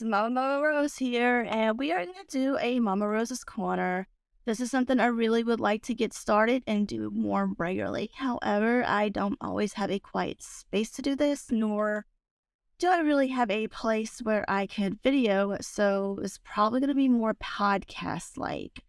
Mama Rose here, and we are going to do a Mama Rose's Corner. This is something I really would like to get started and do more regularly. However, I don't always have a quiet space to do this, nor do I really have a place where I could video, so it's probably going to be more podcast-like.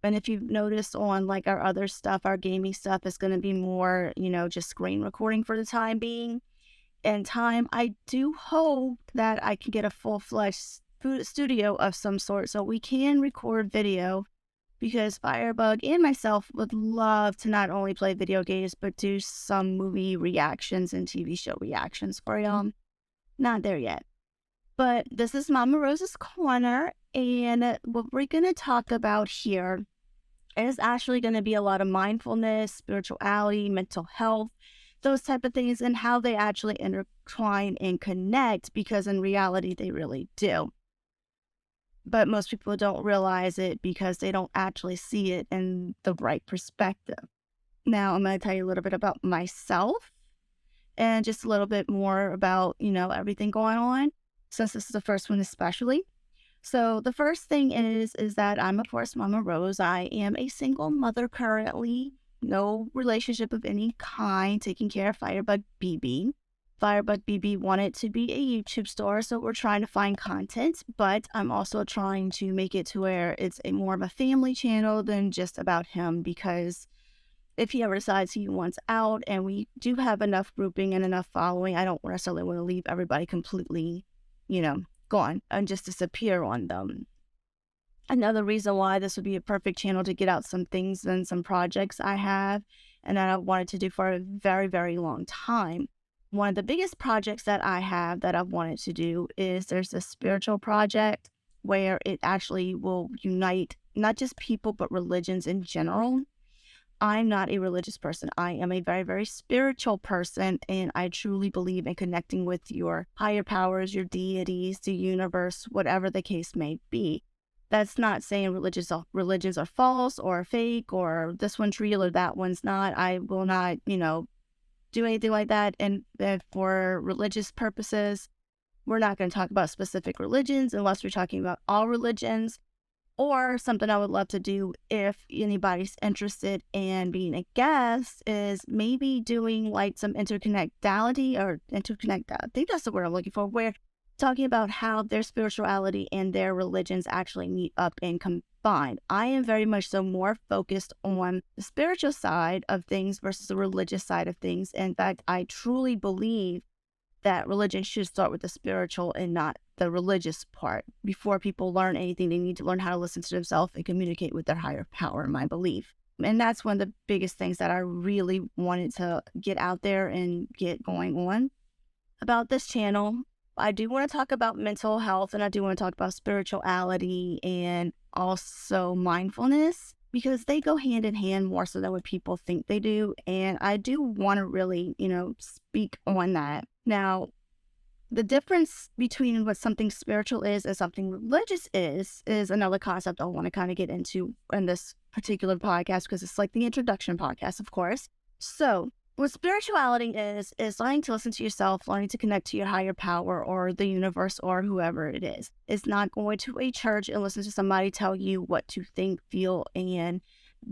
And if you've noticed on like our other stuff, our gaming stuff is going to be more, just screen recording for the time being. In time, I do hope that I can get a full-fledged studio of some sort so we can record video, because Firebug and myself would love to not only play video games but do some movie reactions and TV show reactions for y'all. Not there yet. But this is Mama Rose's Corner, and what we're going to talk about here is actually going to be a lot of mindfulness, spirituality, mental health, those type of things, and how they actually intertwine and connect, because in reality they really do. But most people don't realize it because they don't actually see it in the right perspective. Now I'm going to tell you a little bit about myself and just a little bit more about, everything going on, since this is the first one especially. So the first thing is that I'm, of course, Mama Rose. I am a single mother currently. No relationship of any kind, taking care of Firebug BB. Firebug BB wanted to be a YouTube star, so we're trying to find content, but I'm also trying to make it to where it's more of a family channel than just about him, because if he ever decides he wants out and we do have enough grouping and enough following, I don't necessarily want to leave everybody completely, gone and just disappear on them. Another reason why this would be a perfect channel to get out some things and some projects I have and that I wanted to do for a very, very long time. One of the biggest projects that I have that I've wanted to do is there's a spiritual project where it actually will unite not just people, but religions in general. I'm not a religious person. I am a very, very spiritual person, and I truly believe in connecting with your higher powers, your deities, the universe, whatever the case may be. That's not saying religions are false or fake or this one's real or that one's not. I will not, do anything like that. And for religious purposes, we're not going to talk about specific religions unless we're talking about all religions. Or something I would love to do if anybody's interested in being a guest is maybe doing like some interconnectality. I think that's the word I'm looking for, where talking about how their spirituality and their religions actually meet up and combine. I am very much so more focused on the spiritual side of things versus the religious side of things. In fact, I truly believe that religion should start with the spiritual and not the religious part. Before people learn anything, they need to learn how to listen to themselves and communicate with their higher power, in my belief. And that's one of the biggest things that I really wanted to get out there and get going on about this channel. I do want to talk about mental health, and I do want to talk about spirituality and also mindfulness, because they go hand in hand more so than what people think they do. And I do want to really, speak on that. Now, the difference between what something spiritual is and something religious is another concept I want to kind of get into in this particular podcast, because it's like the introduction podcast, of course. So what spirituality is learning to listen to yourself, learning to connect to your higher power or the universe or whoever it is. It's not going to a church and listen to somebody tell you what to think, feel, and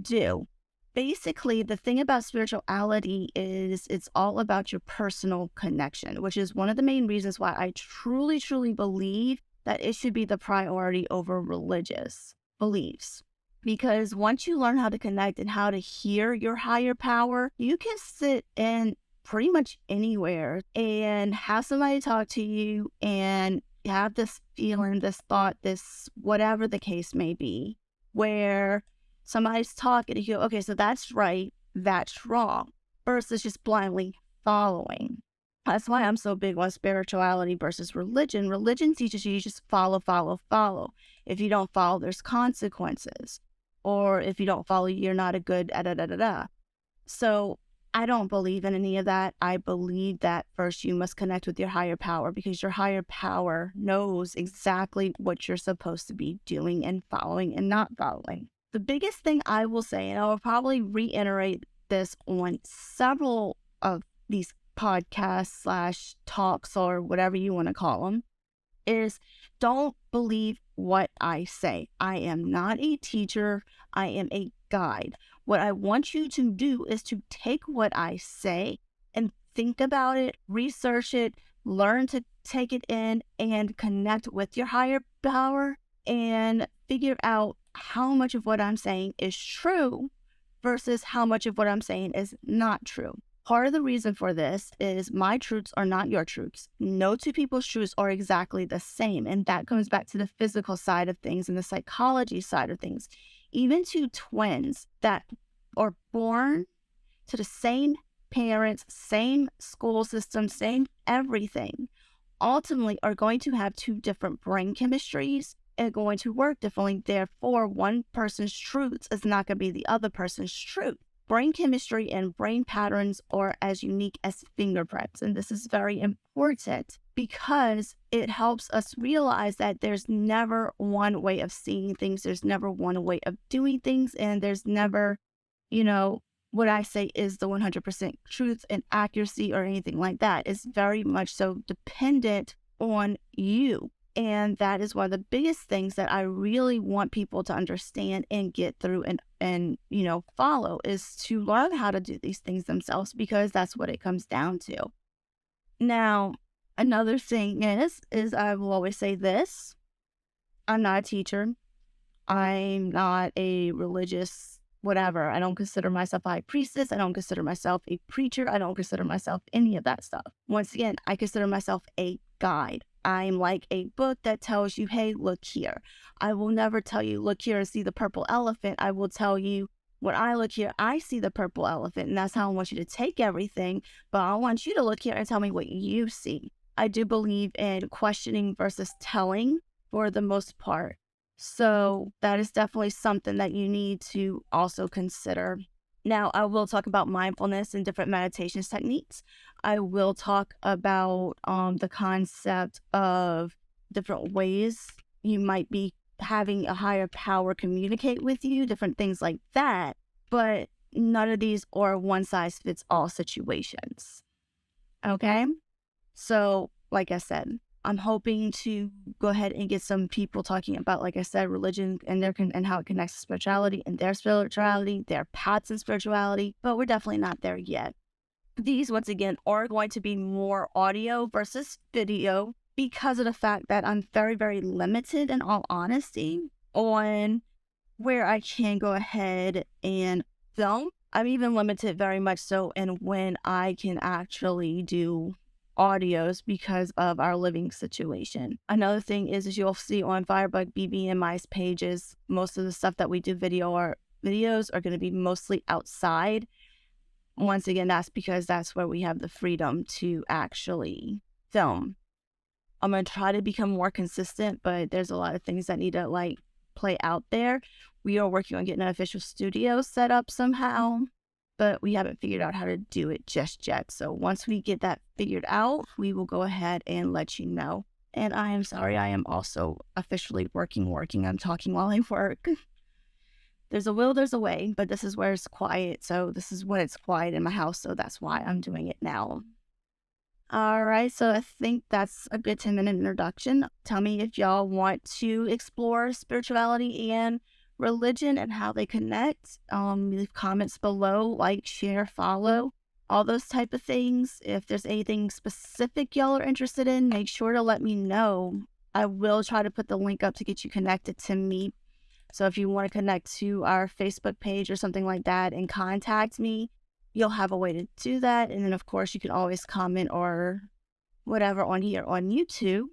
do. Basically, the thing about spirituality is it's all about your personal connection, which is one of the main reasons why I truly, truly believe that it should be the priority over religious beliefs. Because once you learn how to connect and how to hear your higher power, you can sit in pretty much anywhere and have somebody talk to you and have this feeling, this thought, this whatever the case may be, where somebody's talking and you go, okay, so that's right, that's wrong, versus just blindly following. That's why I'm so big on spirituality versus religion. Religion teaches you just follow, follow, follow. If you don't follow, there's consequences. Or if you don't follow, you're not a good da-da-da-da-da. So I don't believe in any of that. I believe that first you must connect with your higher power, because your higher power knows exactly what you're supposed to be doing and following and not following. The biggest thing I will say, and I will probably reiterate this on several of these podcasts / talks or whatever you want to call them, is Don't believe what I say. I am not a teacher. I am a guide. What I want you to do is to take what I say and think about it, research it, learn to take it in and connect with your higher power and figure out how much of what I'm saying is true versus how much of what I'm saying is not true. Part of the reason for this is my truths are not your truths. No two people's truths are exactly the same. And that comes back to the physical side of things and the psychology side of things. Even two twins that are born to the same parents, same school system, same everything, ultimately are going to have two different brain chemistries and going to work differently. Therefore, one person's truths is not going to be the other person's truth. Brain chemistry and brain patterns are as unique as fingerprints. And this is very important because it helps us realize that there's never one way of seeing things. There's never one way of doing things. And there's never, what I say is the 100% truth and accuracy or anything like that. It's very much so dependent on you. And that is one of the biggest things that I really want people to understand and get through and follow is to learn how to do these things themselves, because that's what it comes down to. Now, another thing is I will always say this. I'm not a teacher. I'm not a religious whatever. I don't consider myself a high priestess. I don't consider myself a preacher. I don't consider myself any of that stuff. Once again, I consider myself a guide. I'm like a book that tells you, hey, look here. I will never tell you, look here and see the purple elephant. I will tell you, when I look here, I see the purple elephant. And that's how I want you to take everything. But I want you to look here and tell me what you see. I do believe in questioning versus telling for the most part. So that is definitely something that you need to also consider. Now, I will talk about mindfulness and different meditation techniques. I will talk about the concept of different ways you might be having a higher power communicate with you, different things like that. But none of these are one-size-fits-all situations. Okay? So, like I said, I'm hoping to go ahead and get some people talking about, like I said, religion and and how it connects to spirituality and their spirituality, their paths in spirituality, but we're definitely not there yet. These, once again, are going to be more audio versus video because of the fact that I'm very, very limited, in all honesty, on where I can go ahead and film. I'm even limited very much so in when I can actually do audios because of our living situation. Another thing is you'll see on Firebug BB and my pages, most of the stuff that we do videos are going to be mostly outside. Once again, that's because that's where we have the freedom to actually film. I'm going to try to become more consistent, but there's a lot of things that need to play out there. We are working on getting an official studio set up somehow, but we haven't figured out how to do it just yet. So once we get that figured out, we will go ahead and let you know. And I am sorry, I am also officially working. I'm talking while I work. There's a will, there's a way, but this is where it's quiet. So this is when it's quiet in my house. So that's why I'm doing it now. All right. So I think that's a good 10-minute introduction. Tell me if y'all want to explore spirituality and religion and how they connect. Leave comments below, like, share, follow, all those type of things. If there's anything specific y'all are interested in, make sure to let me know. I will try to put the link up to get you connected to me. So if you want to connect to our Facebook page or something like that and contact me, you'll have a way to do that. And then, of course, you can always comment or whatever on here on YouTube.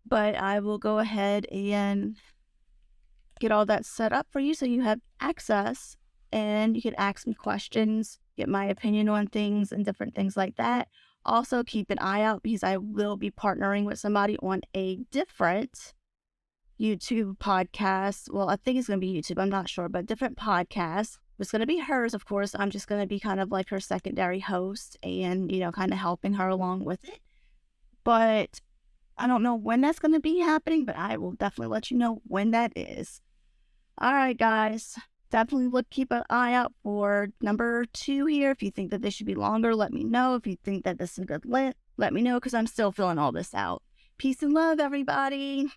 But I will go ahead and get all that set up for you so you have access and you can ask me questions, get my opinion on things and different things like that. Also, keep an eye out because I will be partnering with somebody on a different YouTube podcast. Well, I think it's going to be YouTube. I'm not sure, but different podcast. It's going to be hers, of course. I'm just going to be kind of like her secondary host and, kind of helping her along with it. But I don't know when that's going to be happening, but I will definitely let you know when that is. All right, guys. Definitely keep an eye out for number 2 here. If you think that this should be longer, let me know. If you think that this is a good length, let me know because I'm still filling all this out. Peace and love, everybody.